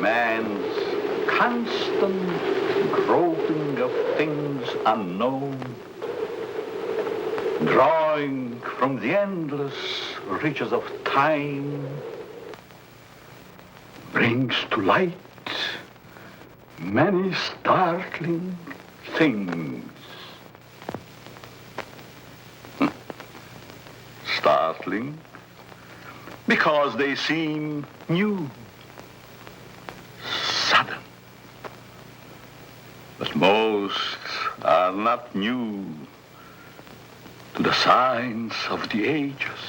man's constant groping of things unknown, drawing from the endless reaches of time, brings to light many startling things. Startling because they seem new, sudden. But most are not new to the science of the ages.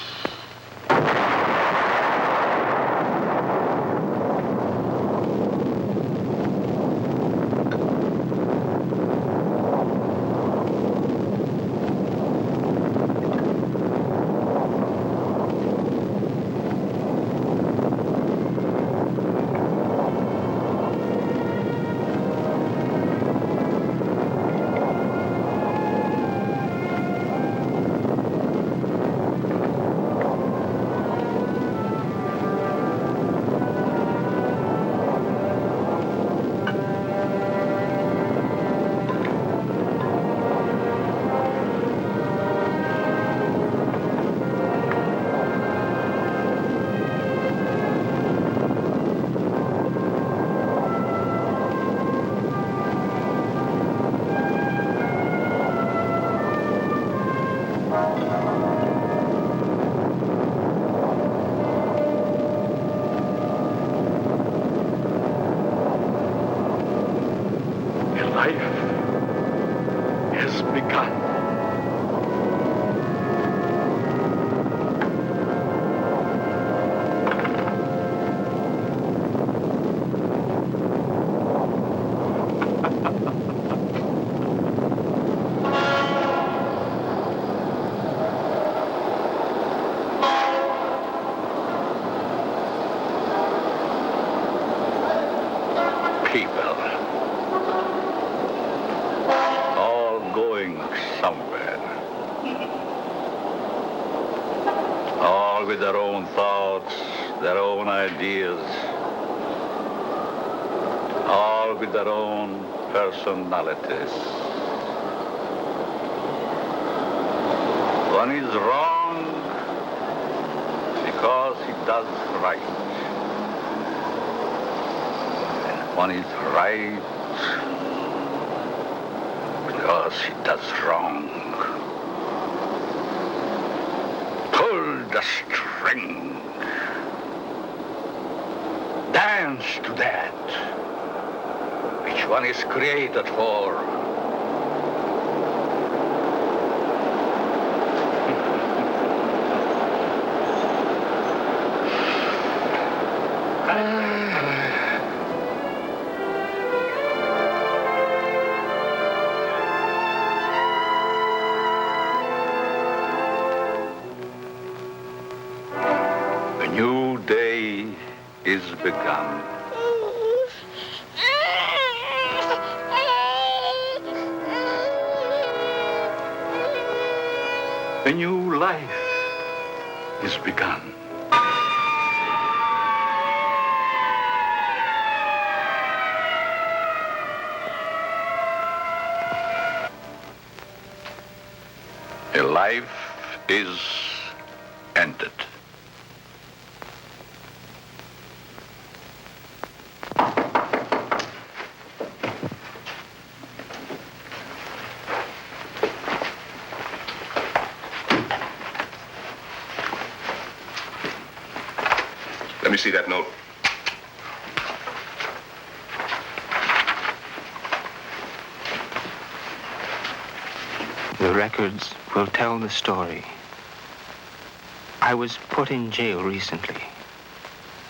With their own thoughts, their own ideas, all with their own personalities. One is wrong because he does right. And one is right because he does wrong. Pull the string. Dance to that. Which one is created for? Is begun. A new life is begun. A life is ended. Let me see that note. The records will tell the story. I was put in jail recently.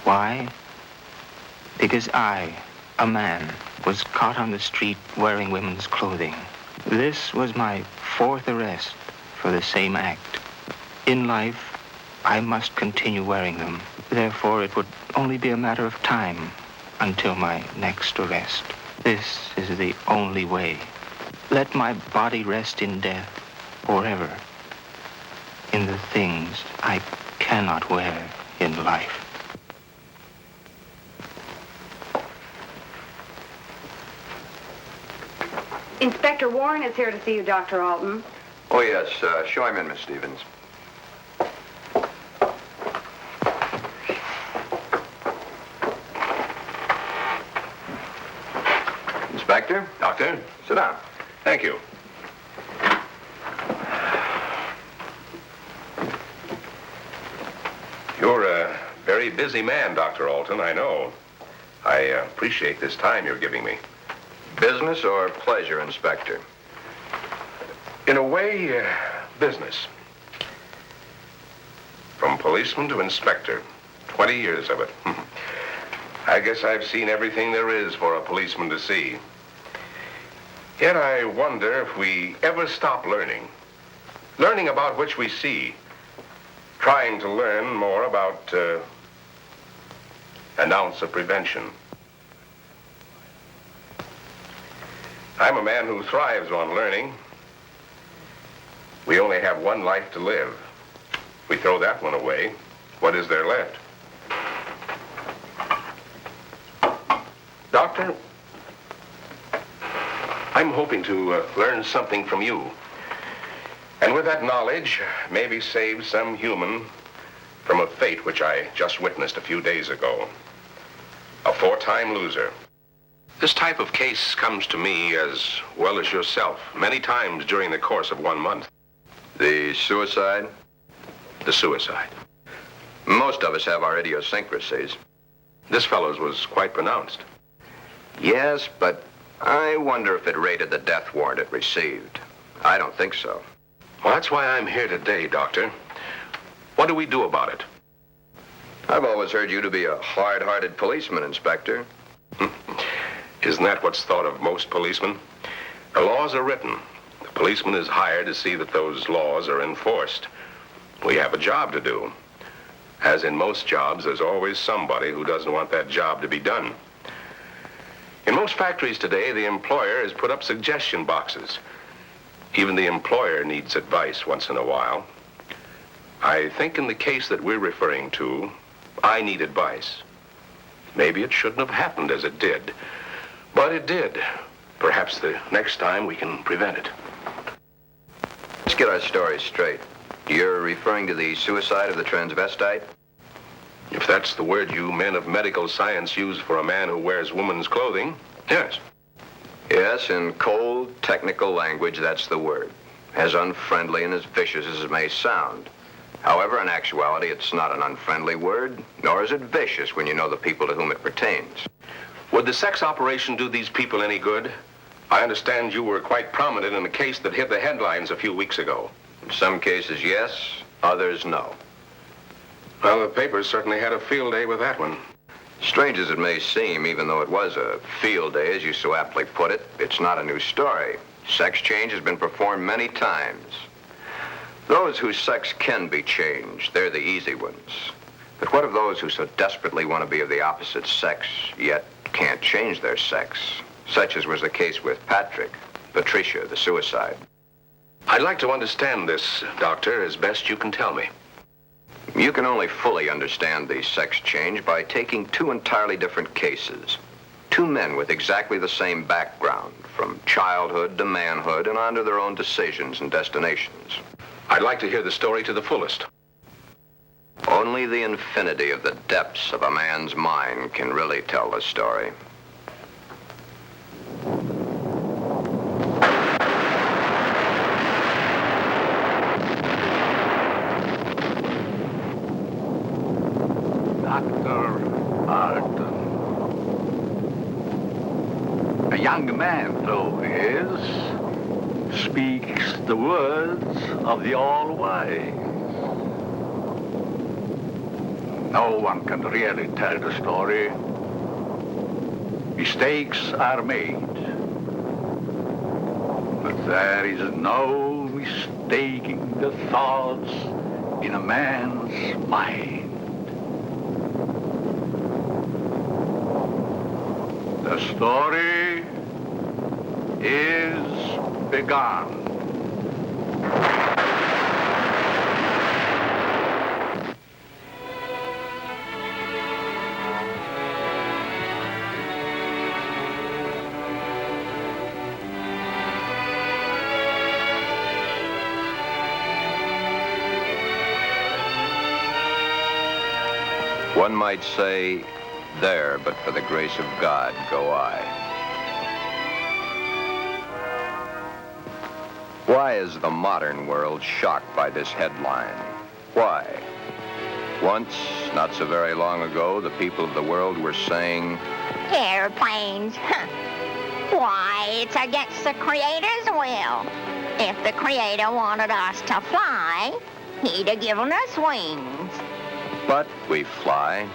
Why? Because I, a man, was caught on the street wearing women's clothing. This was my 4th arrest for the same act. In life, I must continue wearing them. Therefore, it would only be a matter of time until my next arrest. This is the only way. Let my body rest in death forever in the things I cannot wear in life. Inspector Warren is here to see you, Dr. Alton. Oh, yes. Show him in, Miss Stevens. Inspector? Doctor? Sit down. Thank you. You're a very busy man, Dr. Alton, I know. I appreciate this time you're giving me. Business or pleasure, Inspector? In a way, business. From policeman to inspector. 20 years of it. I guess I've seen everything there is for a policeman to see. Yet I wonder if we ever stop learning. Learning about which we see. Trying to learn more about an ounce of prevention. I'm a man who thrives on learning. We only have one life to live. If we throw that one away, what is there left? Doctor, I'm hoping to learn something from you. And with that knowledge, maybe save some human from a fate which I just witnessed a few days ago. A 4-time loser. This type of case comes to me as well as yourself, many times during the course of 1 month. The suicide? The suicide. Most of us have our idiosyncrasies. This fellow's was quite pronounced. Yes, but I wonder if it rated the death warrant it received. I don't think so. Well, that's why I'm here today, Doctor. What do we do about it? I've always heard you to be a hard-hearted policeman, Inspector. Isn't that what's thought of most policemen? The laws are written. The policeman is hired to see that those laws are enforced. We have a job to do. As in most jobs, there's always somebody who doesn't want that job to be done. In most factories today, the employer has put up suggestion boxes. Even the employer needs advice once in a while. I think in the case that we're referring to, I need advice. Maybe it shouldn't have happened as it did, but it did. Perhaps the next time we can prevent it. Let's get our story straight. You're referring to the suicide of the transvestite? If that's the word you men of medical science use for a man who wears woman's clothing, yes. Yes, in cold, technical language, that's the word. As unfriendly and as vicious as it may sound. However, in actuality, it's not an unfriendly word, nor is it vicious when you know the people to whom it pertains. Would the sex operation do these people any good? I understand you were quite prominent in a case that hit the headlines a few weeks ago. In some cases, yes. Others, no. Well, the papers certainly had a field day with that one. Strange as it may seem, even though it was a field day, as you so aptly put it, it's not a new story. Sex change has been performed many times. Those whose sex can be changed, they're the easy ones. But what of those who so desperately want to be of the opposite sex, yet can't change their sex? Such as was the case with Patricia, the suicide. I'd like to understand this, Doctor, as best you can tell me. You can only fully understand the sex change by taking two entirely different cases. Two men with exactly the same background, from childhood to manhood and on to their own decisions and destinations. I'd like to hear the story to the fullest. Only the infinity of the depths of a man's mind can really tell the story. Dr. Alton. A young man, though he is, speaks the words of the All-Wise. No one can really tell the story. Mistakes are made. But there is no mistaking the thoughts in a man's mind. The story is begun. One might say, there, but for the grace of God, go I. Why is the modern world shocked by this headline? Why? Once, not so very long ago, the people of the world were saying, Airplanes. Why, it's against the Creator's will. If the Creator wanted us to fly, he'd have given us wings. but we fly.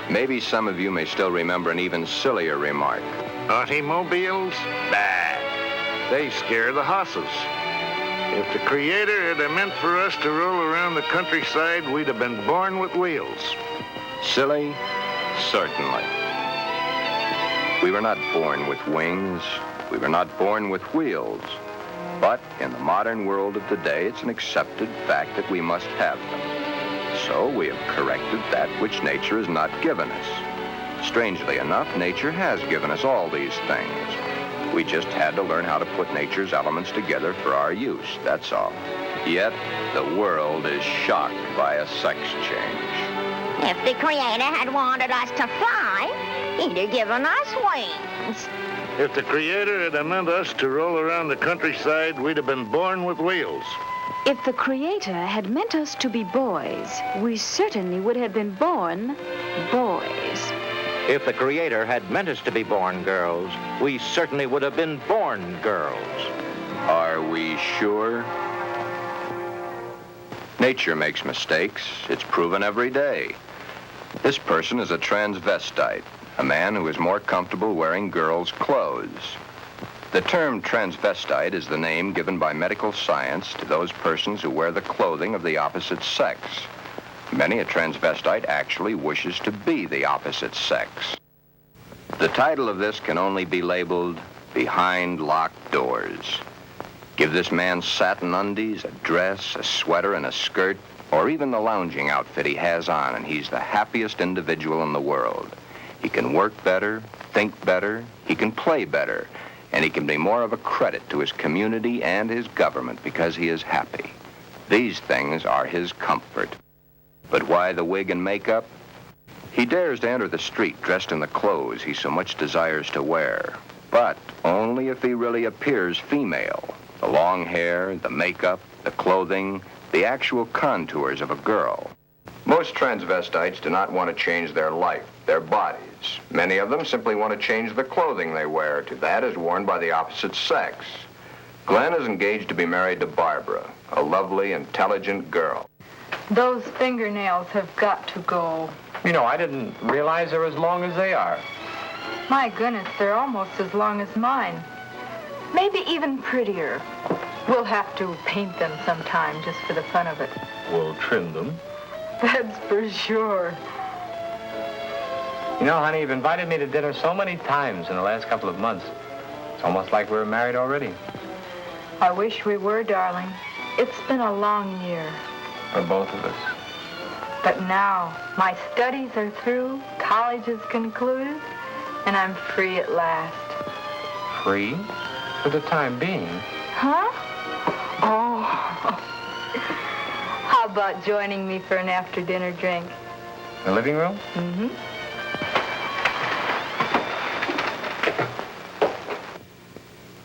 Maybe some of you may still remember an even sillier remark. Automobiles? Bad. They scare the hosses. If the Creator had meant for us to roll around the countryside, we'd have been born with wheels. Silly? Certainly. We were not born with wings. We were not born with wheels. But in the modern world of today, it's an accepted fact that we must have them. So we have corrected that which nature has not given us. Strangely enough, nature has given us all these things. We just had to learn how to put nature's elements together for our use, that's all. Yet, the world is shocked by a sex change. If the Creator had wanted us to fly, he'd have given us wings. If the Creator had meant us to roll around the countryside, we'd have been born with wheels. If the Creator had meant us to be boys, we certainly would have been born boys. If the Creator had meant us to be born girls, we certainly would have been born girls. Are we sure? Nature makes mistakes. It's proven every day. This person is a transvestite, a man who is more comfortable wearing girls' clothes. The term transvestite is the name given by medical science to those persons who wear the clothing of the opposite sex. Many a transvestite actually wishes to be the opposite sex. The title of this can only be labeled Behind Locked Doors. Give this man satin undies, a dress, a sweater, and a skirt, or even the lounging outfit he has on, and he's the happiest individual in the world. He can work better, think better, he can play better, and he can be more of a credit to his community and his government because he is happy. These things are his comfort. But why the wig and makeup? He dares to enter the street dressed in the clothes he so much desires to wear, but only if he really appears female. The long hair, the makeup, the clothing, the actual contours of a girl. Most transvestites do not want to change their life, their bodies. Many of them simply want to change the clothing they wear to that is worn by the opposite sex. Glen is engaged to be married to Barbara, a lovely, intelligent girl. Those fingernails have got to go. You know, I didn't realize they're as long as they are. My goodness, they're almost as long as mine. Maybe even prettier. We'll have to paint them sometime just for the fun of it. We'll trim them. That's for sure. You know, honey, you've invited me to dinner so many times in the last couple of months. It's almost like we're married already. I wish we were, darling. It's been a long year. For both of us. But now, my studies are through, college is concluded, and I'm free at last. Free? For the time being. Huh? Oh. How about joining me for an after-dinner drink? The living room? Mm-hmm.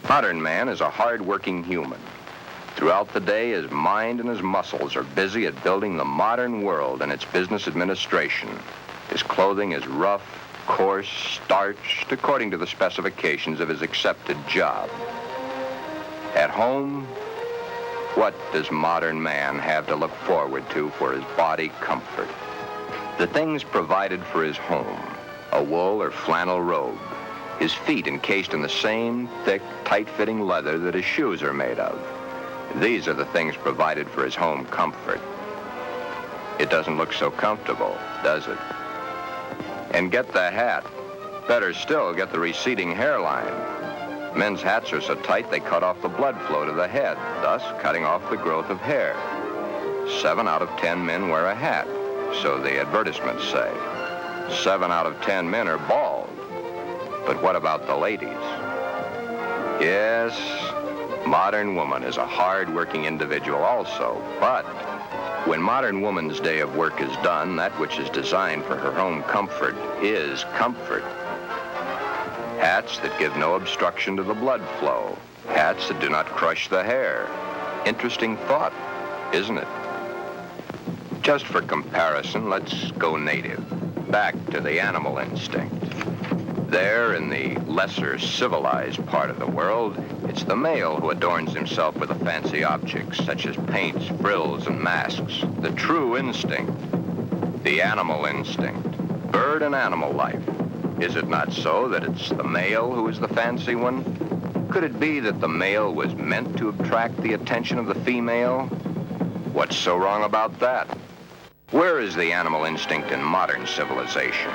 Modern man is a hard-working human. Throughout the day, his mind and his muscles are busy at building the modern world and its business administration. His clothing is rough, coarse, starched, according to the specifications of his accepted job. At home, what does modern man have to look forward to for his body comfort? The things provided for his home, a wool or flannel robe, his feet encased in the same thick, tight-fitting leather that his shoes are made of. These are the things provided for his home comfort. It doesn't look so comfortable, does it? And get the hat. Better still, get the receding hairline. Men's hats are so tight they cut off the blood flow to the head, thus cutting off the growth of hair. 7 out of 10 men wear a hat, so the advertisements say. 7 out of 10 men are bald. But what about the ladies? Yes, modern woman is a hard-working individual also, but When modern woman's day of work is done, that which is designed for her own comfort is comfort. Hats that give no obstruction to the blood flow. Hats that do not crush the hair. Interesting thought, isn't it? Just for comparison, let's go native. Back to the animal instinct. There, in the lesser civilized part of the world, it's the male who adorns himself with the fancy objects, such as paints, frills, and masks. The true instinct. The animal instinct. Bird and animal life. Is it not so that it's the male who is the fancy one? Could it be that the male was meant to attract the attention of the female? What's so wrong about that? Where is the animal instinct in modern civilization?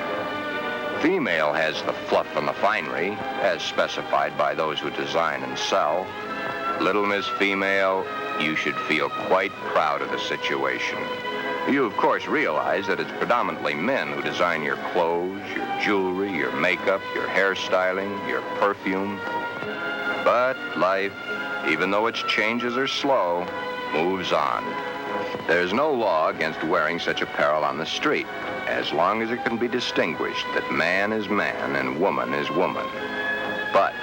Female has the fluff and the finery, as specified by those who design and sell. Little Miss Female, you should feel quite proud of the situation. You, of course, realize that it's predominantly men who design your clothes, your jewelry, your makeup, your hairstyling, your perfume. But life, even though its changes are slow, moves on. There's no law against wearing such apparel on the street, as long as it can be distinguished that man is man and woman is woman. But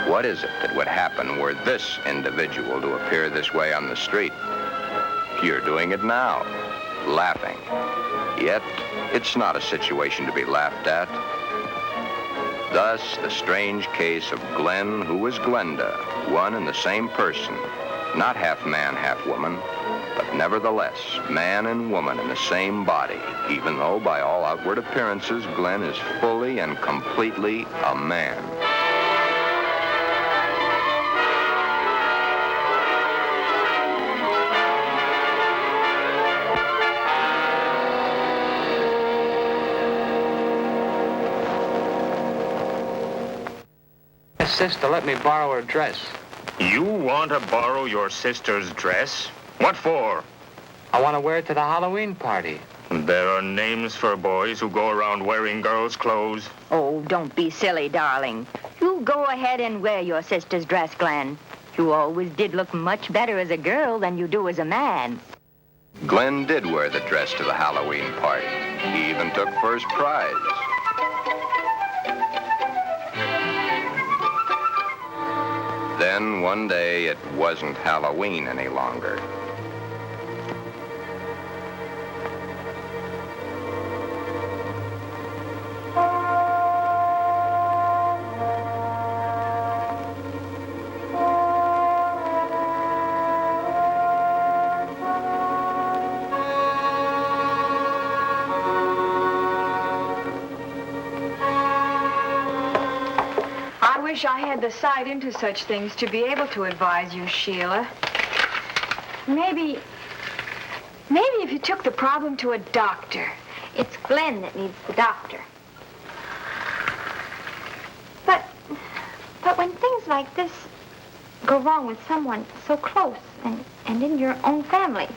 what is it that would happen were this individual to appear this way on the street? You're doing it now, laughing. Yet, it's not a situation to be laughed at. Thus, the strange case of Glen, who was Glenda, one and the same person, not half man, half woman, but nevertheless, man and woman in the same body, even though by all outward appearances, Glen is fully and completely a man. Sister, let me borrow her dress. You want to borrow your sister's dress? What for? I want to wear it to the Halloween party. There are names for boys who go around wearing girls' clothes. Oh, don't be silly, darling. You go ahead and wear your sister's dress, Glen. You always did look much better as a girl than you do as a man. Glen did wear the dress to the Halloween party. He even took first prize. Then one day it wasn't Halloween any longer. I wish I had the sight into such things to be able to advise you, Sheila. Maybe if you took the problem to a doctor. It's Glen that needs the doctor. But when things like this go wrong with someone so close and in your own family,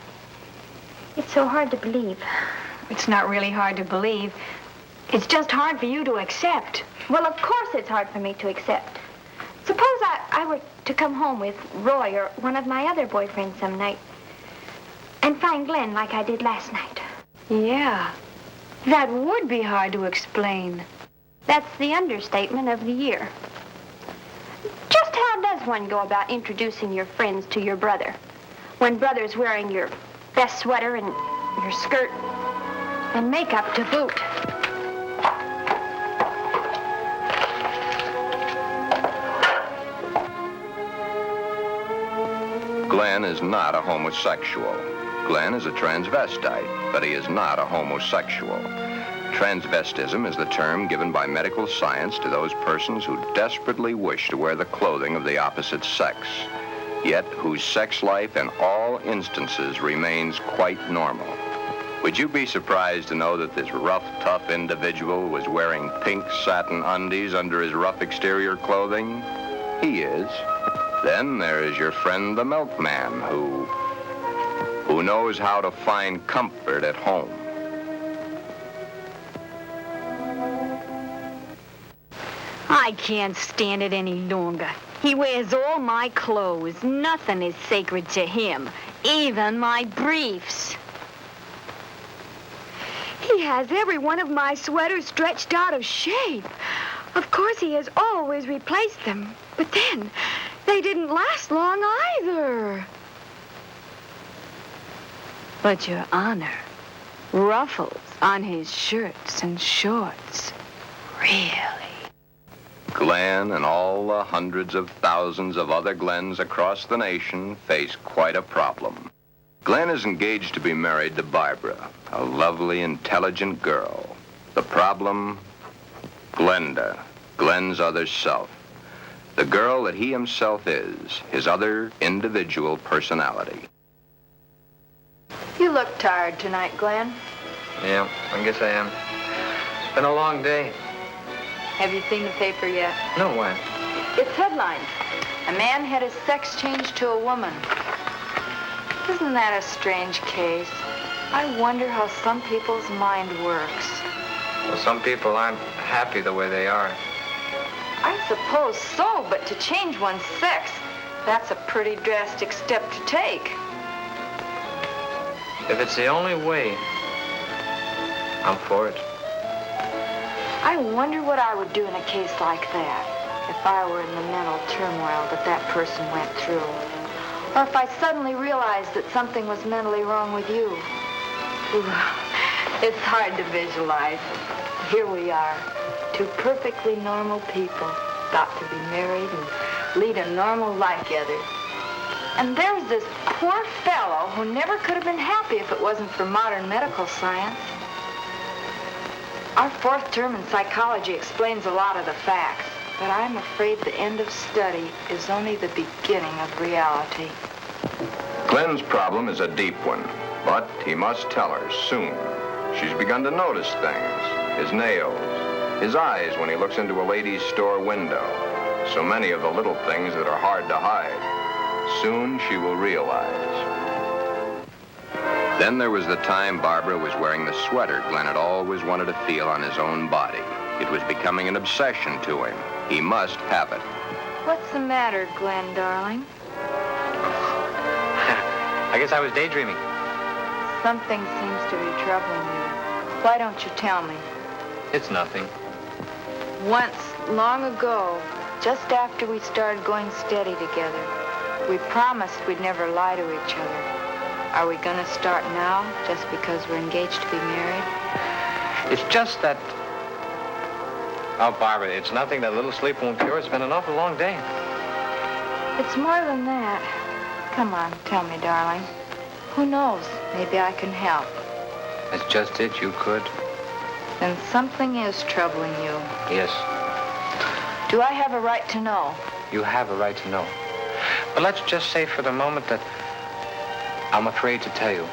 it's so hard to believe. It's not really hard to believe. It's just hard for you to accept. Well, of course it's hard for me to accept. Suppose I were to come home with Roy or one of my other boyfriends some night and find Glen like I did last night. Yeah, that would be hard to explain. That's the understatement of the year. Just how does one go about introducing your friends to your brother when brother's wearing your best sweater and your skirt and makeup to boot? Glen is not a homosexual. Glen is a transvestite, but he is not a homosexual. Transvestism is the term given by medical science to those persons who desperately wish to wear the clothing of the opposite sex, yet whose sex life in all instances remains quite normal. Would you be surprised to know that this rough, tough individual was wearing pink satin undies under his rough exterior clothing? He is. Then there is your friend the milkman who knows how to find comfort at home. I can't stand it any longer. He wears all my clothes. Nothing is sacred to him. Even my briefs. He has every one of my sweaters stretched out of shape. Of course, he has always replaced them. But then, they didn't last long either. But, Your Honor, ruffles on his shirts and shorts. Really? Glen and all the hundreds of thousands of other Glens across the nation face quite a problem. Glen is engaged to be married to Barbara, a lovely, intelligent girl. The problem? Glenda, Glen's other self. The girl that he himself is, his other individual personality. You look tired tonight, Glen. Yeah, I guess I am. It's been a long day. Have you seen the paper yet? No, why? It's headlines. A man had his sex changed to a woman. Isn't that a strange case? I wonder how some people's mind works. Well, some people aren't happy the way they are. I suppose so, but to change one's sex, that's a pretty drastic step to take. If it's the only way, I'm for it. I wonder what I would do in a case like that, if I were in the mental turmoil that person went through. Or if I suddenly realized that something was mentally wrong with you. Ooh, it's hard to visualize. Here we are, two perfectly normal people, got to be married and lead a normal life together. And there's this poor fellow who never could have been happy if it wasn't for modern medical science. Our fourth term in psychology explains a lot of the facts, but I'm afraid the end of study is only the beginning of reality. Glen's problem is a deep one, but he must tell her soon. She's begun to notice things. His nails, his eyes when he looks into a lady's store window. So many of the little things that are hard to hide. Soon she will realize. Then there was the time Barbara was wearing the sweater Glen had always wanted to feel on his own body. It was becoming an obsession to him. He must have it. What's the matter, Glen, darling? I guess I was daydreaming. Something seems to be troubling you. Why don't you tell me? It's nothing. Once, long ago, just after we started going steady together, we promised we'd never lie to each other. Are we gonna start now, just because we're engaged to be married? It's just that... Oh, Barbara, it's nothing. That little sleep won't cure. It's been an awful long day. It's more than that. Come on, tell me, darling. Who knows? Maybe I can help. That's just it. You could. Then something is troubling you. Yes. Do I have a right to know? You have a right to know. But let's just say for the moment that I'm afraid to tell you.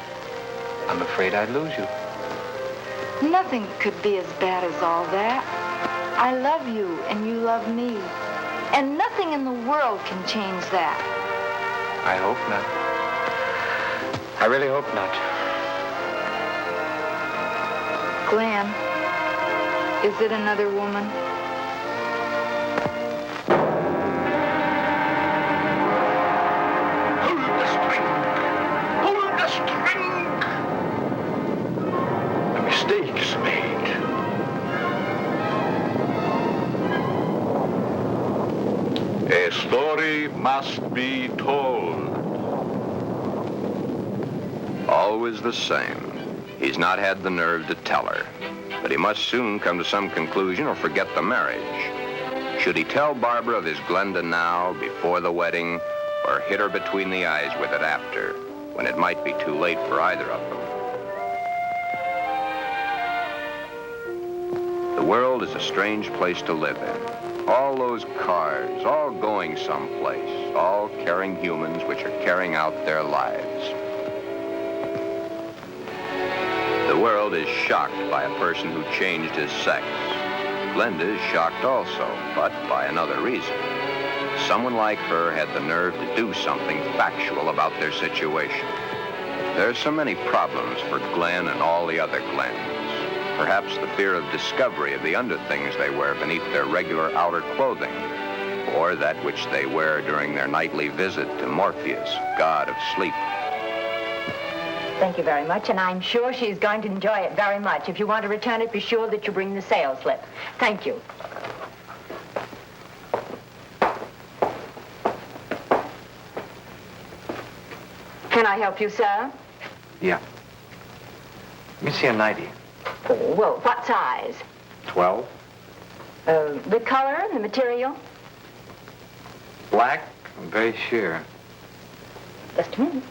I'm afraid I'd lose you. Nothing could be as bad as all that. I love you, and you love me. And nothing in the world can change that. I hope not. I really hope not. Glen, is it another woman? Mistakes made. A story must be told. Always the same. He's not had the nerve to tell her. But he must soon come to some conclusion or forget the marriage. Should he tell Barbara of his Glenda now, before the wedding, or hit her between the eyes with it after, when it might be too late for either of them? The world is a strange place to live in. All those cars, all going someplace, all carrying humans which are carrying out their lives. The world is shocked by a person who changed his sex. Glenda is shocked also, but by another reason. Someone like her had the nerve to do something factual about their situation. There are so many problems for Glen and all the other Glens. Perhaps the fear of discovery of the underthings they wear beneath their regular outer clothing, or that which they wear during their nightly visit to Morpheus, god of sleep. Thank you very much, and I'm sure she's going to enjoy it very much. If you want to return it, be sure that you bring the sales slip. Thank you. Can I help you, sir? Yeah. Let me see a 90. Oh, well, what size? 12. The color and the material? Black? I'm very sure. Just a minute.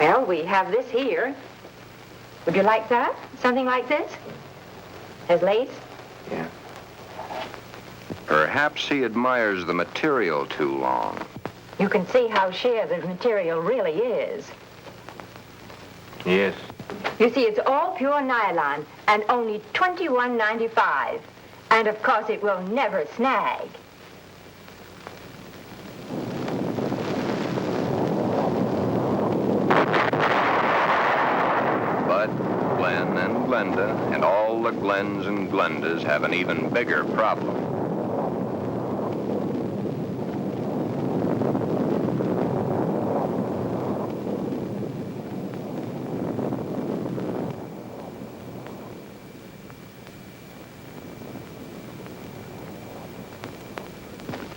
Well, we have this here. Would you like that? Something like this? Has lace? Yeah. Perhaps he admires the material too long. You can see how sheer the material really is. Yes. You see, it's all pure nylon and only $21.95. And of course, it will never snag. But Glen and Glenda and all the Glens and Glendas have an even bigger problem.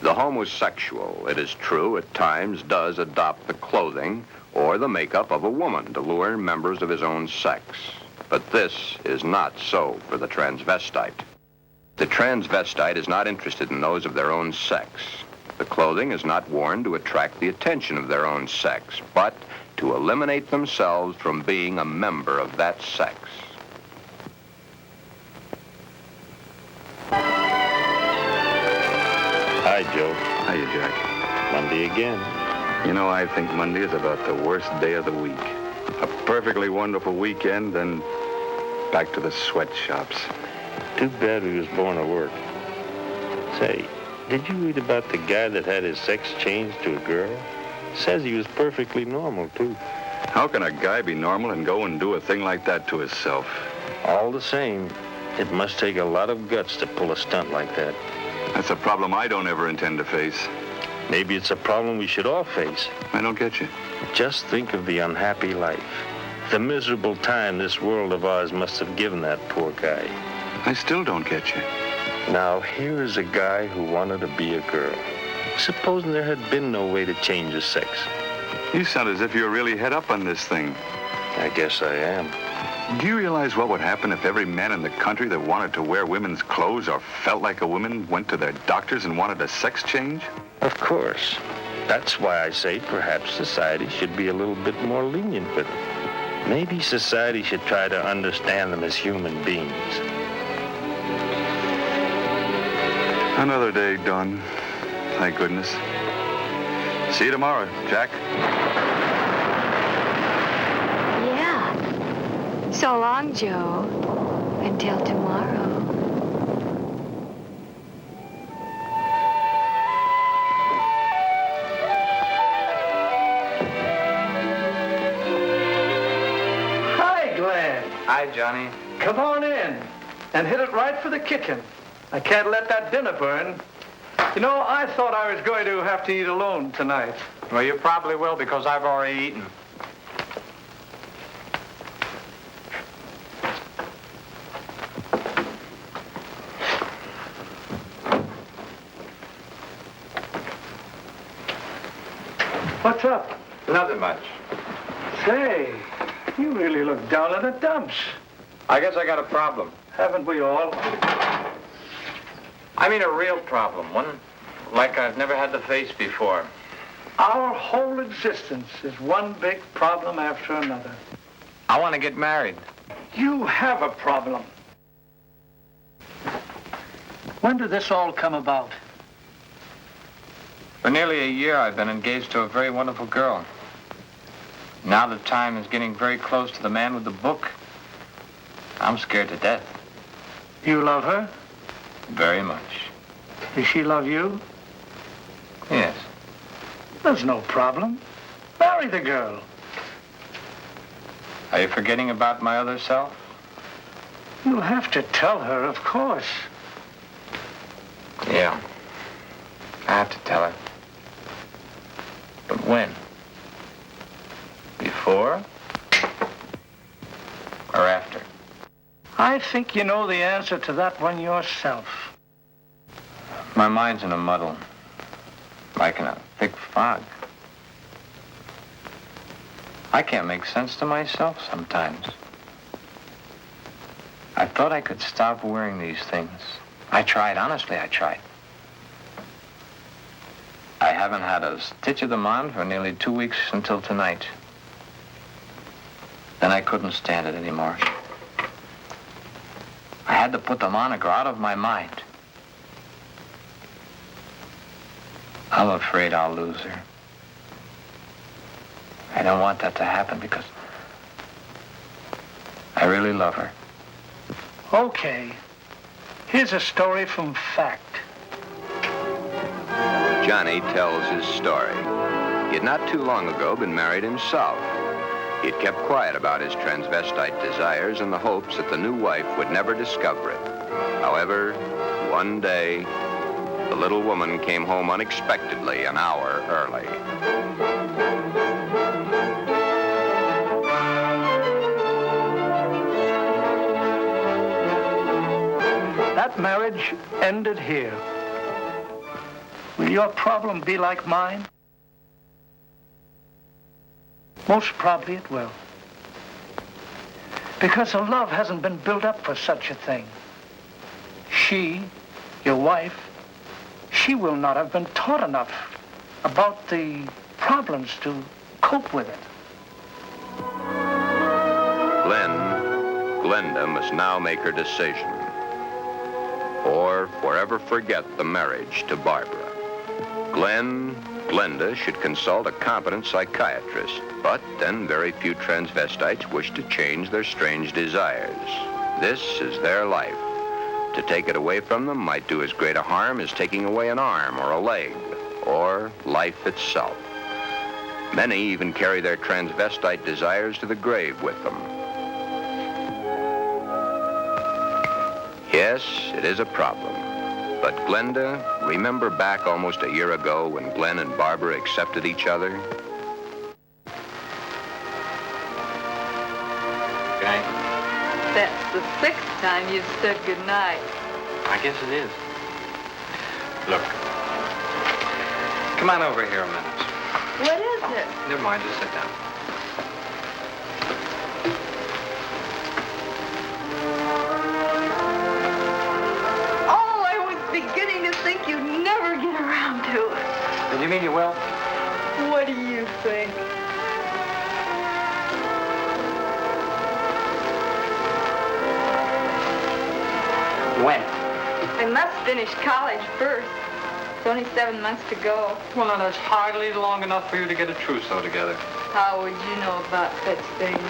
The homosexual, it is true, at times does adopt the clothing or the makeup of a woman to lure members of his own sex. But this is not so for the transvestite. The transvestite is not interested in those of their own sex. The clothing is not worn to attract the attention of their own sex, but to eliminate themselves from being a member of that sex. Hi, Joe. Hiya, Jack. Monday again. You know, I think Monday is about the worst day of the week. A perfectly wonderful weekend, then back to the sweatshops. Too bad we was born to work. Say, did you read about the guy that had his sex changed to a girl? Says he was perfectly normal, too. How can a guy be normal and go and do a thing like that to himself? All the same, it must take a lot of guts to pull a stunt like that. That's a problem I don't ever intend to face. Maybe it's a problem we should all face. I don't get you. Just think of the unhappy life. The miserable time this world of ours must have given that poor guy. I still don't get you. Now, here is a guy who wanted to be a girl. Supposing there had been no way to change his sex. You sound as if you're really head up on this thing. I guess I am. Do you realize what would happen if every man in the country that wanted to wear women's clothes or felt like a woman went to their doctors and wanted a sex change? Of course. That's why I say perhaps society should be a little bit more lenient with them. Maybe society should try to understand them as human beings. Another day done. Thank goodness. See you tomorrow, Jack. Yeah. So long, Joe. Until tomorrow. Hi, Johnny. Come on in and hit it right for the kitchen. I can't let that dinner burn. You know, I thought I was going to have to eat alone tonight. Well, you probably will because I've already eaten. What's up? Nothing much. Say, you really look down in the dumps. I guess I got a problem. Haven't we all? I mean a real problem, one like I've never had to face before. Our whole existence is one big problem after another. I want to get married. You have a problem. When did this all come about? For nearly a year, I've been engaged to a very wonderful girl. Now the time is getting very close to the man with the book. I'm scared to death. You love her? Very much. Does she love you? Yes. There's no problem. Marry the girl. Are you forgetting about my other self? You'll have to tell her, of course. Yeah. I have to tell her. But when? Before or after? I think you know the answer to that one yourself. My mind's in a muddle, like in a thick fog. I can't make sense to myself sometimes. I thought I could stop wearing these things. I tried, honestly, I tried. I haven't had a stitch of them on for nearly 2 weeks until tonight. Then I couldn't stand it anymore. I had to put them on or go out of my mind. I'm afraid I'll lose her. I don't want that to happen because I really love her. Okay. Here's a story from fact. Johnny tells his story. He had not too long ago been married himself. He had kept quiet about his transvestite desires in the hopes that the new wife would never discover it. However, one day, the little woman came home unexpectedly an hour early. That marriage ended here. Will your problem be like mine? Most probably it will. Because the love hasn't been built up for such a thing. She, your wife, she will not have been taught enough about the problems to cope with it. Glenda must now make her decision, or forever forget the marriage to Barbara. Glenda should consult a competent psychiatrist, but then very few transvestites wish to change their strange desires. This is their life. To take it away from them might do as great a harm as taking away an arm or a leg, or life itself. Many even carry their transvestite desires to the grave with them. Yes, it is a problem. But Glenda, remember back almost a year ago when Glen and Barbara accepted each other? Okay. That's the 6th time you've said goodnight. I guess it is. Look. Come on over here a minute. What is it? Never mind, just sit down. Beginning to think you'd never get around to it. Did you mean you will? What do you think? When? I must finish college first. It's only 7 months to go. Well, now, that's hardly long enough for you to get a trousseau together. How would you know about such things?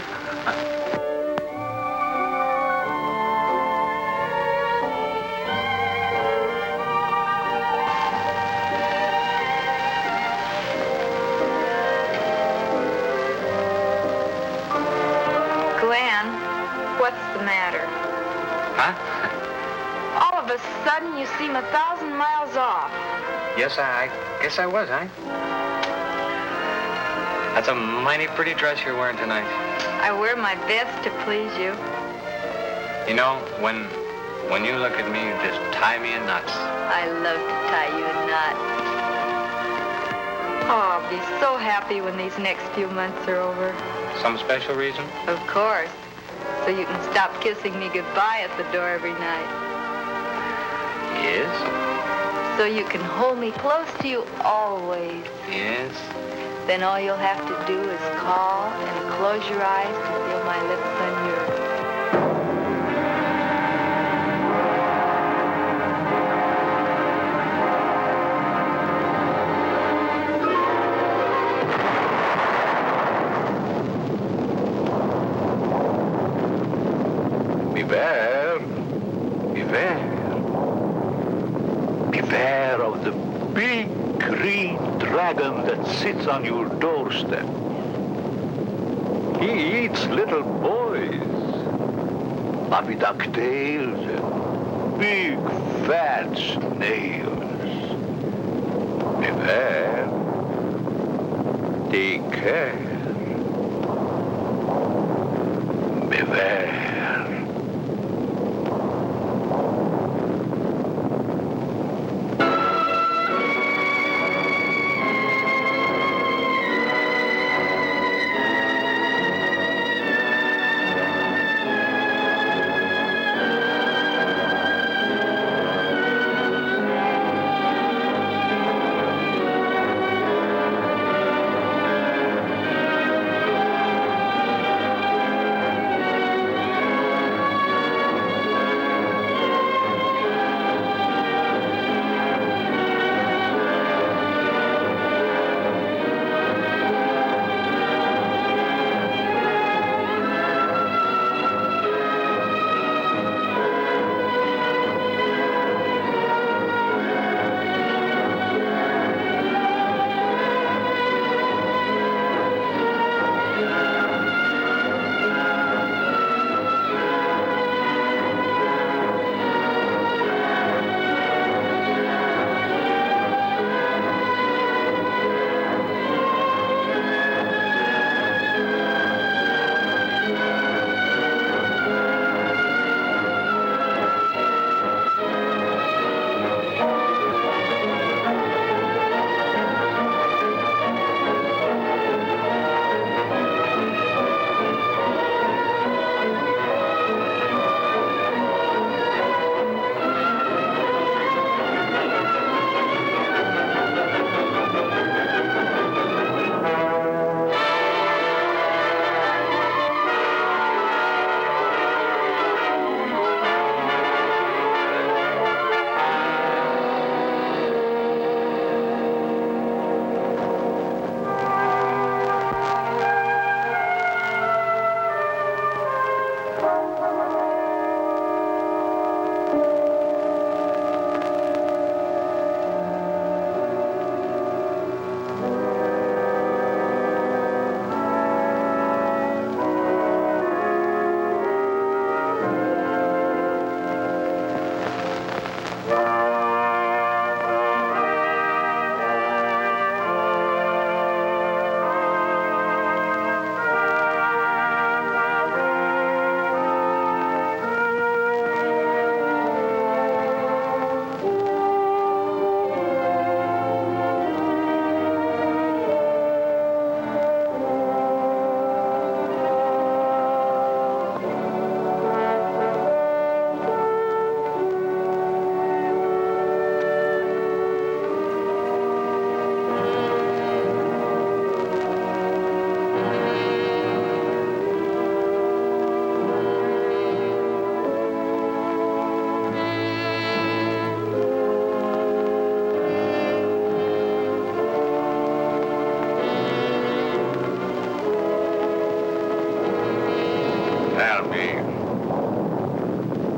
All of a sudden, you seem 1,000 miles off. Yes, I guess I was, huh? That's a mighty pretty dress you're wearing tonight. I wear my best to please you. You know, when you look at me, you just tie me in knots. I love to tie you in knots. Oh, I'll be so happy when these next few months are over. Some special reason? Of course. So you can stop kissing me goodbye at the door every night. Yes? So you can hold me close to you always. Yes? Then all you'll have to do is call and close your eyes and feel my lips on yours. Beware. Beware. Beware of the big green dragon that sits on your doorstep. He eats little boys, puppy ducktails, and big fat snails. Beware. Take care. there.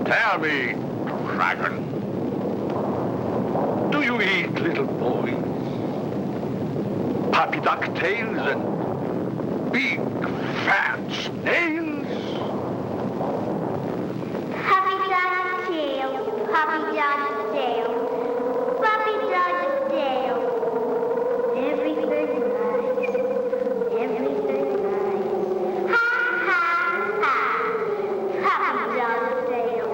Tell me, dragon, do you eat little boys? Puppy ducktails and big fat snails? Puppy dog's tail, puppy dog's tail, puppy dog's tail. Everything nice, everything nice. Ha, ha, ha, puppy dog's tail.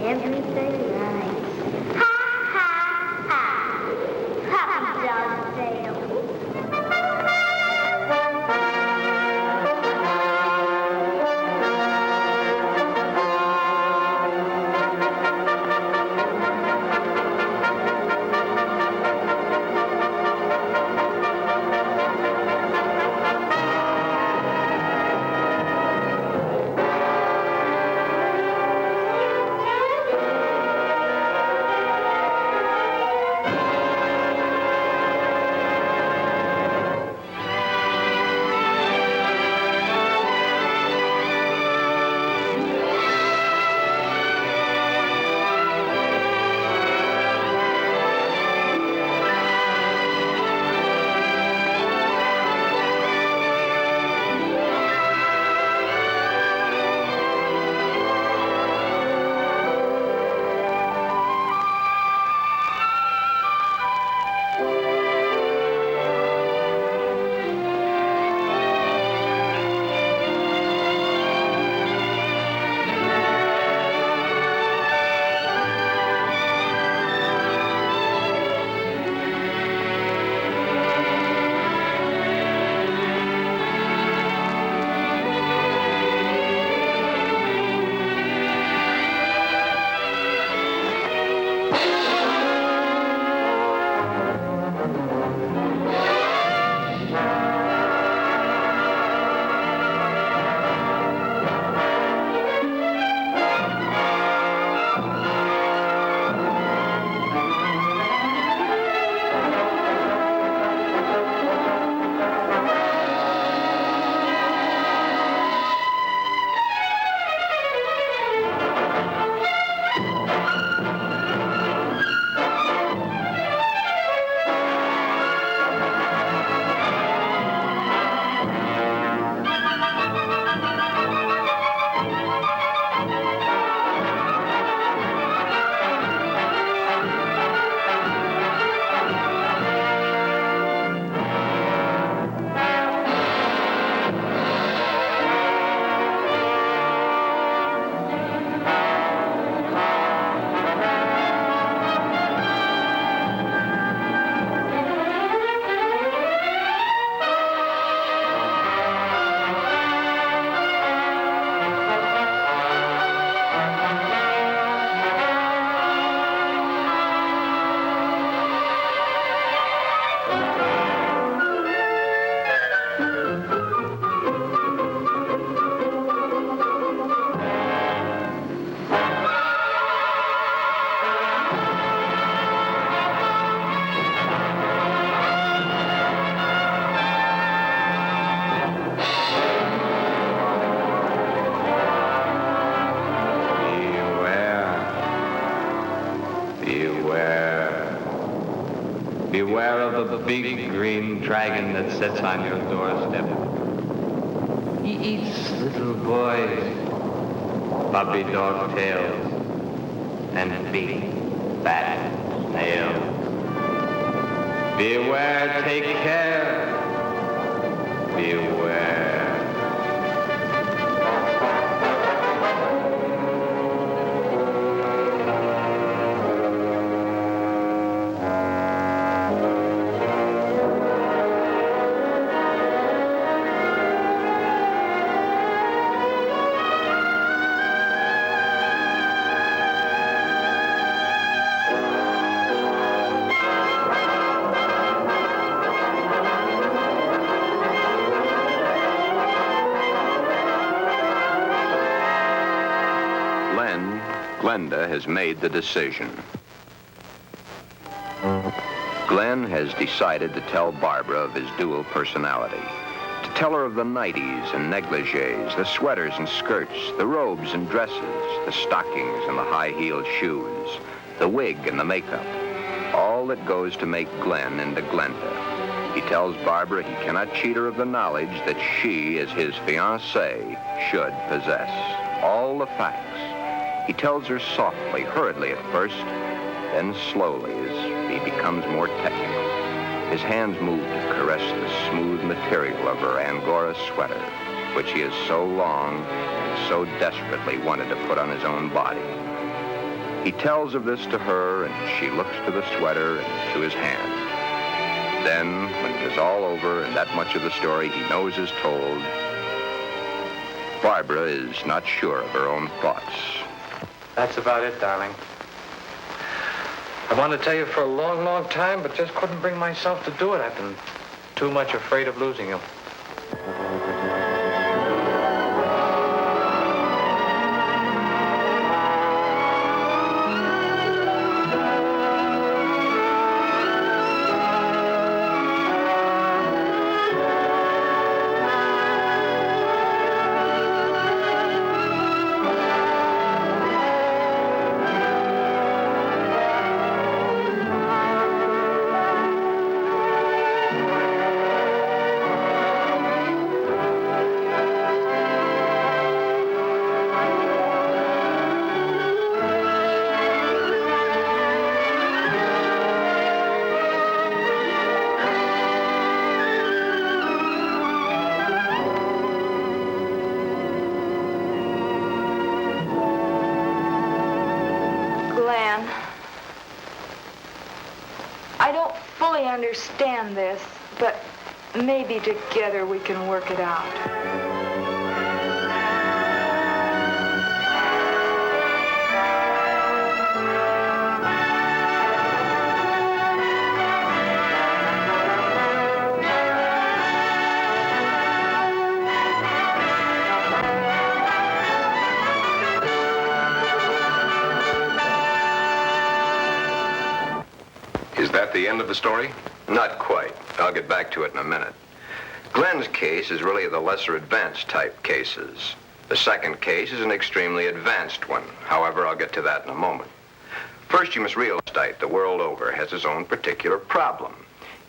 everything nice. Ha, ha, ha. Puppy dog's tail. Beware of the big green dragon that sits on your doorstep. He eats little boys, puppy dog tails, and big, fat snails. Beware, take care. Beware. Glenda has made the decision. Glen has decided to tell Barbara of his dual personality. To tell her of the nighties and negligees, the sweaters and skirts, the robes and dresses, the stockings and the high-heeled shoes, the wig and the makeup. All that goes to make Glen into Glenda. He tells Barbara he cannot cheat her of the knowledge that she, as his fiancée, should possess. All the facts. He tells her softly, hurriedly at first, then slowly as he becomes more technical. His hands move to caress the smooth material of her Angora sweater, which he has so long and so desperately wanted to put on his own body. He tells of this to her, and she looks to the sweater and to his hand. Then, when it is all over and that much of the story he knows is told, Barbara is not sure of her own thoughts. That's about it, darling. I wanted to tell you for a long, long time, but just couldn't bring myself to do it. I've been too much afraid of losing you. Glen, I don't fully understand this, but maybe together we can work it out. Is that the end of the story? Not quite. I'll get back to it in a minute. Glen's case is really the lesser advanced type cases. The second case is an extremely advanced one. However, I'll get to that in a moment. First, you must realize that the world over has its own particular problem.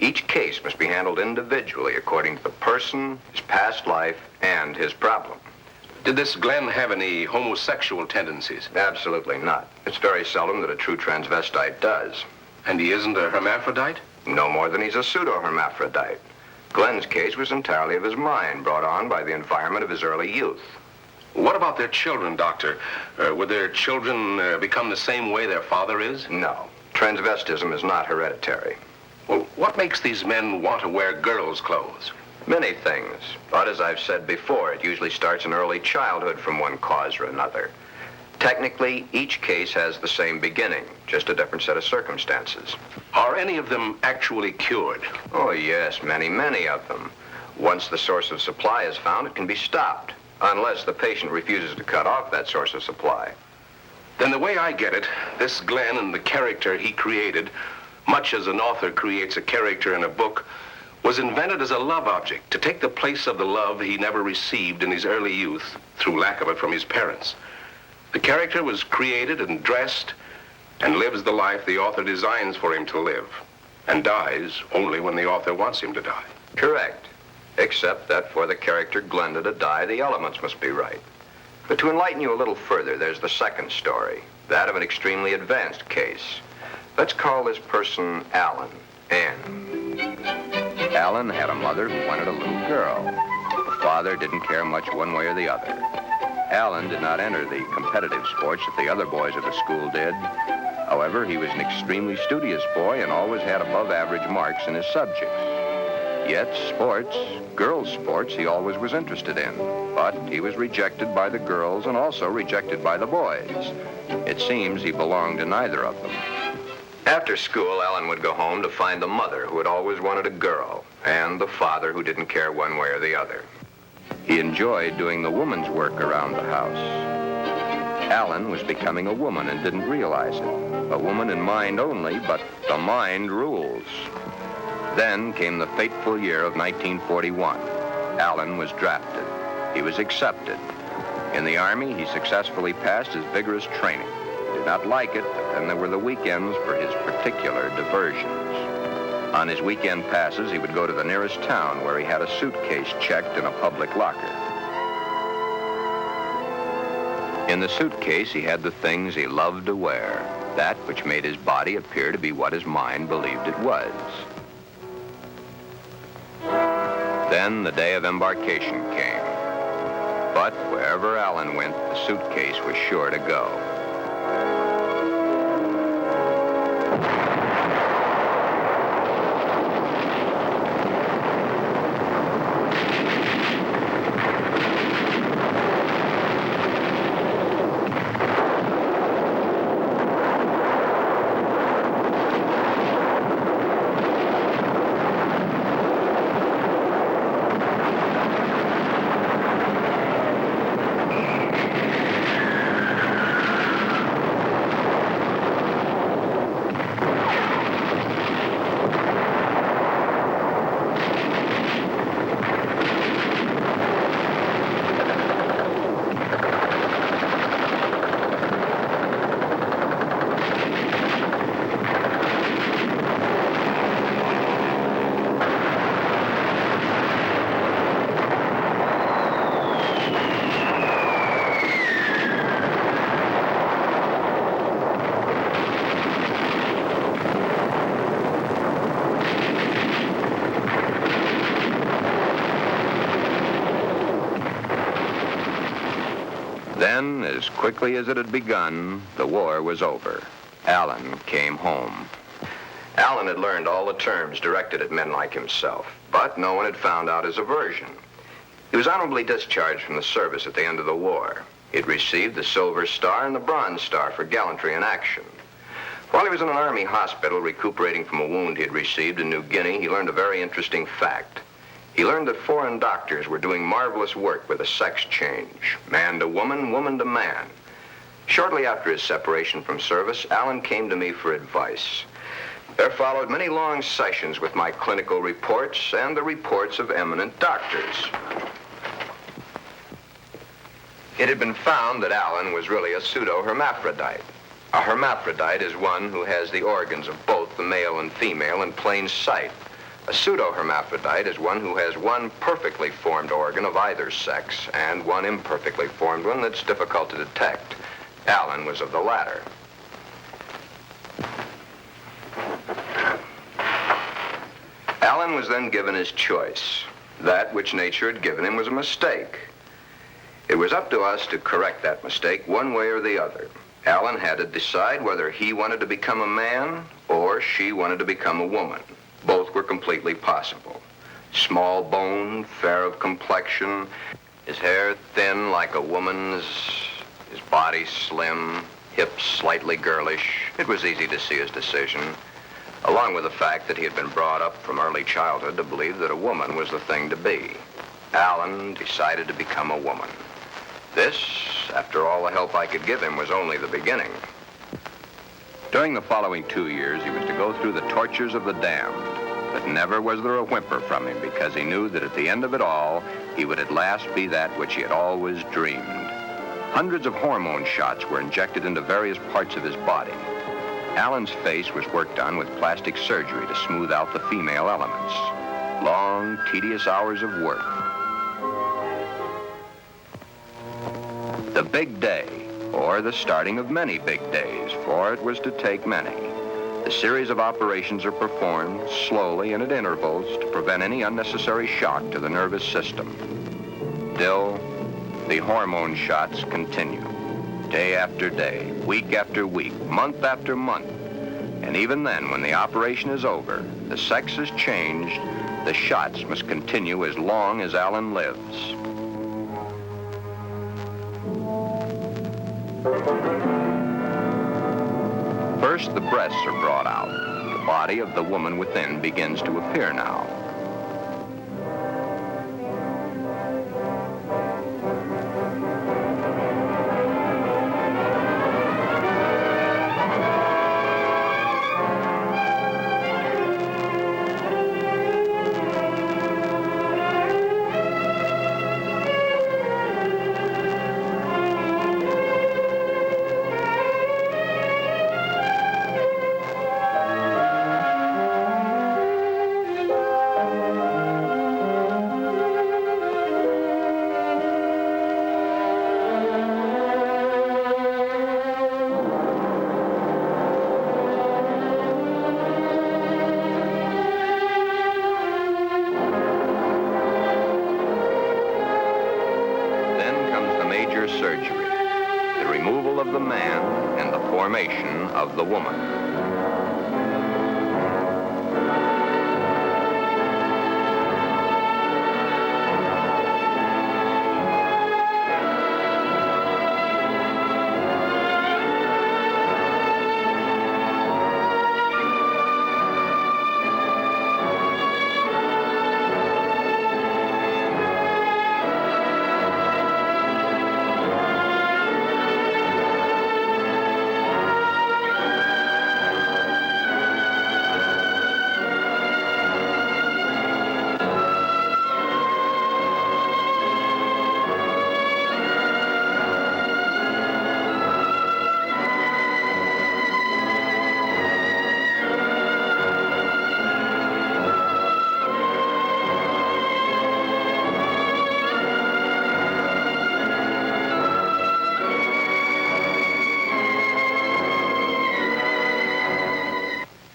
Each case must be handled individually according to the person, his past life, and his problem. Did this Glen have any homosexual tendencies? Absolutely not. It's very seldom that a true transvestite does. And he isn't a hermaphrodite? No more than he's a pseudo-hermaphrodite. Glen's case was entirely of his mind, brought on by the environment of his early youth. What about their children, Doctor? Would their children become the same way their father is? No. Transvestism is not hereditary. Well, what makes these men want to wear girls' clothes? Many things. But as I've said before, it usually starts in early childhood from one cause or another. Technically, each case has the same beginning, just a different set of circumstances. Are any of them actually cured? Oh, yes, many of them. Once the source of supply is found, it can be stopped, unless the patient refuses to cut off that source of supply. Then the way I get it, this Glen and the character he created, much as an author creates a character in a book, was invented as a love object to take the place of the love he never received in his early youth through lack of it from his parents. The character was created and dressed and lives the life the author designs for him to live and dies only when the author wants him to die. Correct. Except that for the character Glenda to die, the elements must be right. But to enlighten you a little further, there's the second story, that of an extremely advanced case. Let's call this person Alan, Ann. Alan had a mother who wanted a little girl. The father didn't care much one way or the other. Alan did not enter the competitive sports that the other boys of the school did. However, he was an extremely studious boy and always had above average marks in his subjects. Yet sports, girls' sports, he always was interested in. But he was rejected by the girls and also rejected by the boys. It seems he belonged to neither of them. After school, Alan would go home to find the mother who had always wanted a girl and the father who didn't care one way or the other. He enjoyed doing the woman's work around the house. Alan was becoming a woman and didn't realize it. A woman in mind only, but the mind rules. Then came the fateful year of 1941. Alan was drafted. He was accepted. In the Army, he successfully passed his vigorous training. He did not like it, but then there were the weekends for his particular diversions. On his weekend passes, he would go to the nearest town where he had a suitcase checked in a public locker. In the suitcase, he had the things he loved to wear, that which made his body appear to be what his mind believed it was. Then the day of embarkation came. But wherever Alan went, the suitcase was sure to go. quickly as it had begun, the war was over. Alan came home. Alan had learned all the terms directed at men like himself, but no one had found out his aversion. He was honorably discharged from the service at the end of the war. He'd received the Silver Star and the Bronze Star for gallantry in action. While he was in an army hospital recuperating from a wound he had received in New Guinea, he learned a very interesting fact. He learned that foreign doctors were doing marvelous work with a sex change, man to woman, woman to man. Shortly after his separation from service, Alan came to me for advice. There followed many long sessions with my clinical reports and the reports of eminent doctors. It had been found that Alan was really a pseudo-hermaphrodite. A hermaphrodite is one who has the organs of both the male and female in plain sight. A pseudo-hermaphrodite is one who has one perfectly formed organ of either sex and one imperfectly formed one that's difficult to detect. Alan was of the latter. Alan was then given his choice. That which nature had given him was a mistake. It was up to us to correct that mistake one way or the other. Alan had to decide whether he wanted to become a man or she wanted to become a woman. Both were completely possible. Small boned, fair of complexion, his hair thin like a woman's, his body slim, hips slightly girlish. It was easy to see his decision, along with the fact that he had been brought up from early childhood to believe that a woman was the thing to be. Alan decided to become a woman. This, after all the help I could give him, was only the beginning. During the following 2 years, he was to go through the tortures of the damned, but never was there a whimper from him because he knew that at the end of it all, he would at last be that which he had always dreamed. Hundreds of hormone shots were injected into various parts of his body. Alan's face was worked on with plastic surgery to smooth out the female elements. Long, tedious hours of work. The big day, or the starting of many big days, for it was to take many. The series of operations are performed slowly and at intervals to prevent any unnecessary shock to the nervous system. Still, the hormone shots continue, day after day, week after week, month after month. And even then, when the operation is over, the sex has changed, the shots must continue as long as Alan lives. First, the breasts are brought out. The body of the woman within begins to appear now. Surgery, the removal of the man and the formation of the woman.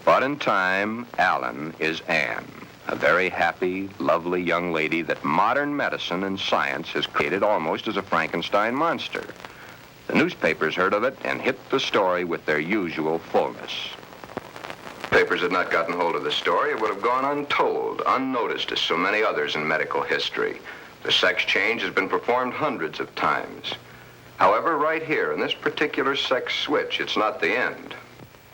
But in time, Alan is Anne, a very happy, lovely young lady that modern medicine and science has created almost as a Frankenstein monster. The newspapers heard of it and hit the story with their usual fullness. Papers had not gotten hold of the story, it would have gone untold, unnoticed as so many others in medical history. The sex change has been performed hundreds of times. However, right here, in this particular sex switch, it's not the end.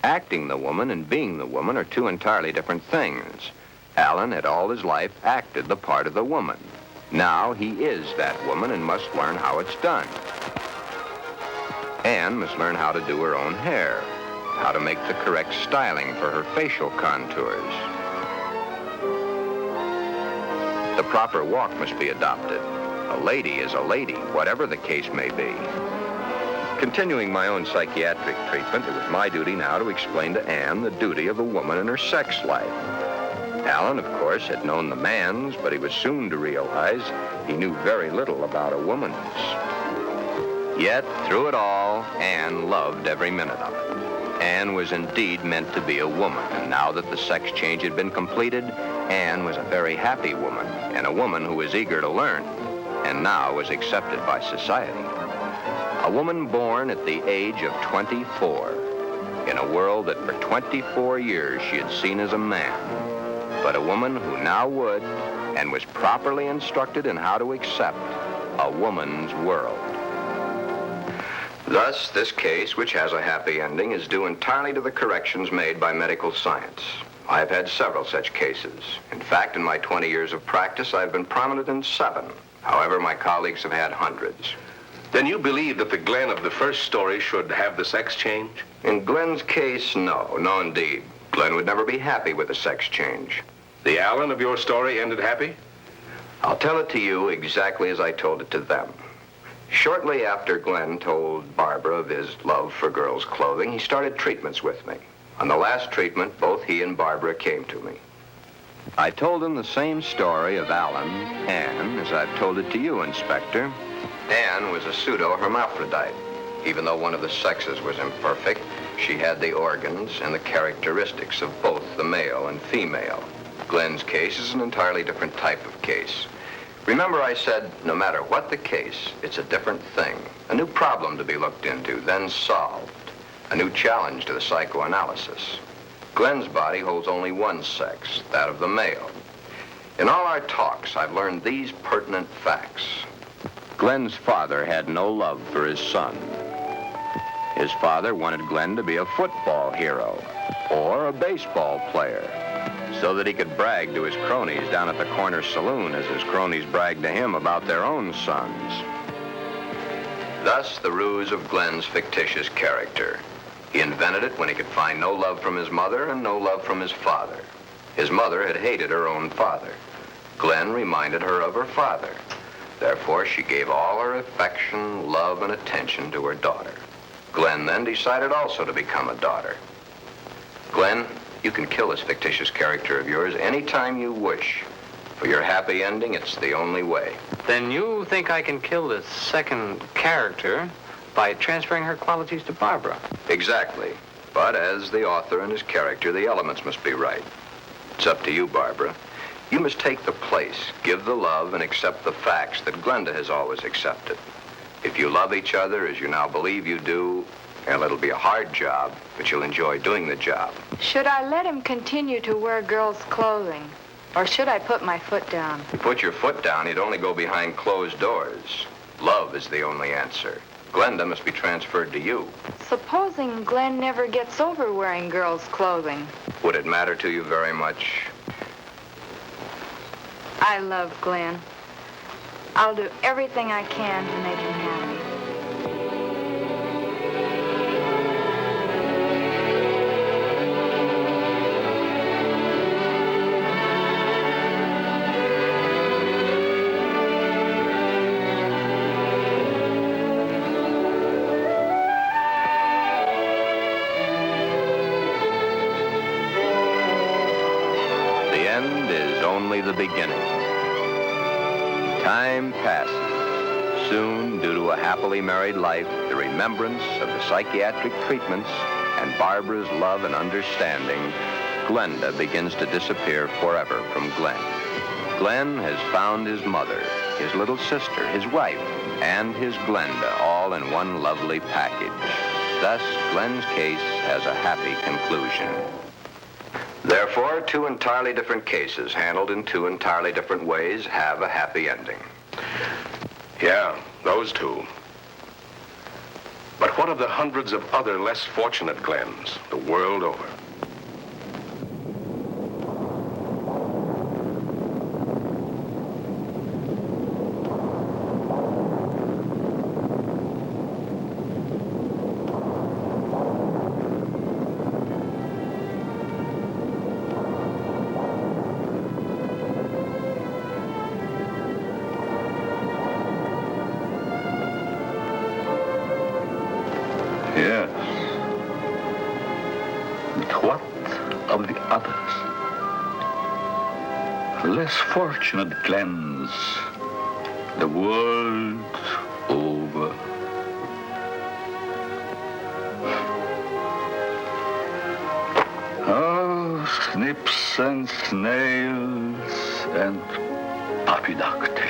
Acting the woman and being the woman are two entirely different things. Alan had all his life acted the part of the woman. Now he is that woman and must learn how it's done. Anne must learn how to do her own hair, how to make the correct styling for her facial contours. The proper walk must be adopted. A lady is a lady, whatever the case may be. Continuing my own psychiatric treatment, it was my duty now to explain to Anne the duty of a woman in her sex life. Alan, of course, had known the man's, but he was soon to realize he knew very little about a woman's. Yet, through it all, Anne loved every minute of it. Anne was indeed meant to be a woman, and now that the sex change had been completed, Anne was a very happy woman, and a woman who was eager to learn, and now was accepted by society. A woman born at the age of 24, in a world that for 24 years she had seen as a man, but a woman who now would, and was properly instructed in how to accept, a woman's world. Thus, this case, which has a happy ending, is due entirely to the corrections made by medical science. I have had several such cases. In fact, in my 20 years of practice, I've been prominent in 7. However, my colleagues have had hundreds. Then you believe that the Glen of the first story should have the sex change? In Glen's case, no. No, indeed. Glen would never be happy with a sex change. The Alan of your story ended happy? I'll tell it to you exactly as I told it to them. Shortly after Glen told Barbara of his love for girls' clothing, he started treatments with me. On the last treatment, both he and Barbara came to me. I told him the same story of Alan, Anne, as I've told it to you, Inspector. Anne was a pseudo-hermaphrodite. Even though one of the sexes was imperfect, she had the organs and the characteristics of both the male and female. Glen's case is an entirely different type of case. Remember I said, no matter what the case, it's a different thing. A new problem to be looked into, then solved. A new challenge to the psychoanalysis. Glen's body holds only one sex, that of the male. In all our talks, I've learned these pertinent facts. Glen's father had no love for his son. His father wanted Glen to be a football hero or a baseball player, so that he could brag to his cronies down at the corner saloon as his cronies bragged to him about their own sons. Thus, the ruse of Glen's fictitious character. He invented it when he could find no love from his mother and no love from his father. His mother had hated her own father. Glen reminded her of her father. Therefore, she gave all her affection, love, and attention to her daughter. Glen then decided also to become a daughter. Glen, you can kill this fictitious character of yours anytime you wish. For your happy ending, it's the only way. Then you think I can kill this second character by transferring her qualities to Barbara? Exactly. But as the author and his character, the elements must be right. It's up to you, Barbara. You must take the place, give the love, and accept the facts that Glenda has always accepted. If you love each other as you now believe you do, well, it'll be a hard job, but you'll enjoy doing the job. Should I let him continue to wear girls' clothing? Or should I put my foot down? If you put your foot down, you'd only go behind closed doors. Love is the only answer. Glenda must be transferred to you. Supposing Glen never gets over wearing girls' clothing. Would it matter to you very much? I love Glen. I'll do everything I can to make him happy. The beginning. Time passes. Soon, due to a happily married life, the remembrance of the psychiatric treatments, and Barbara's love and understanding, Glenda begins to disappear forever from Glen. Glen has found his mother, his little sister, his wife, and his Glenda all all in one lovely package. Thus, Glen's case has a happy conclusion. Therefore, two entirely different cases, handled in two entirely different ways, have a happy ending. Yeah, those two. But what of the hundreds of other less fortunate Glens the world over? Yes. But what of the others? Less fortunate Glens the world over. Oh, snips and snails and puppy duck